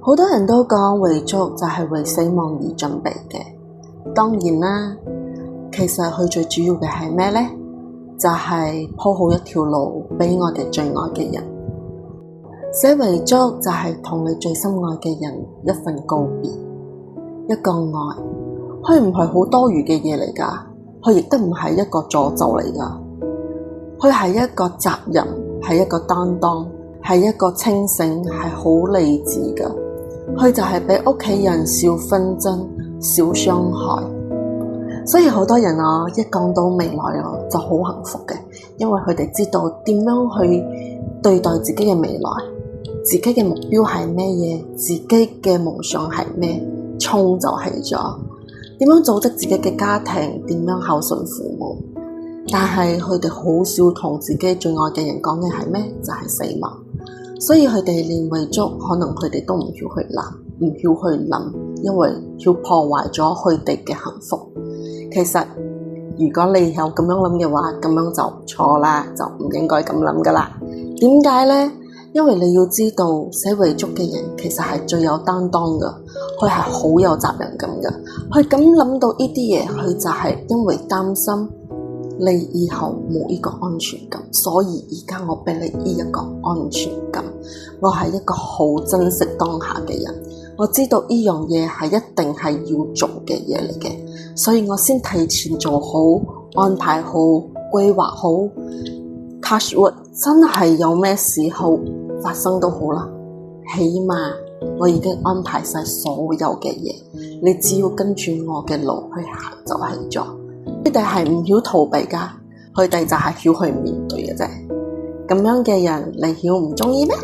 好多人都講遺囑就係為死亡而準備嘅，當然啦，其實佢最主要嘅係咩呢？就係鋪好一條路俾我哋最愛嘅人。寫遺囑就係同你最心愛嘅人一份告別，一個愛。佢唔係好多餘嘅嘢嚟㗎，佢亦都唔係一個詛咒嚟㗎，佢係一個責任，係一個擔當，係一個清醒，係好理智㗎。佢就係俾屋企人少紛爭、少傷害。所以好多人一講到未來就好幸福嘅，因為佢哋知道點樣去對待自己嘅未來，自己嘅目標係咩嘢，自己嘅夢想係咩，衝就係咗。點樣組織自己嘅家庭，點樣孝順父母。但係佢哋好少同自己最愛嘅人講嘅係咩？就係死亡。所以佢哋連遺囑可能佢哋都唔曉去諗，唔曉去諗，因為要破壞咗佢哋嘅幸福。其實如果你有咁樣諗嘅話，咁樣就錯啦，就唔應該咁諗噶啦。點解呢？因為你要知道寫遺囑嘅人其實係最有擔當噶，佢係好有責任感噶。佢咁諗到呢啲嘢，佢就係因為擔心你以後冇呢個安全感，所以而家我俾你呢一個安全感。我係一個好珍惜當下嘅人，我知道呢樣嘢係一定係要做嘅嘢嚟嘅，所以我先提前做好、安排好、規劃好。touch wood， 真係有咩時候發生都好啦，起碼我已經安排晒所有嘅嘢，你只要跟住我嘅路去行就係咗。佢哋係唔曉逃避噶，佢哋就係曉去面對嘅啫。咁樣嘅人，你曉唔中意咩？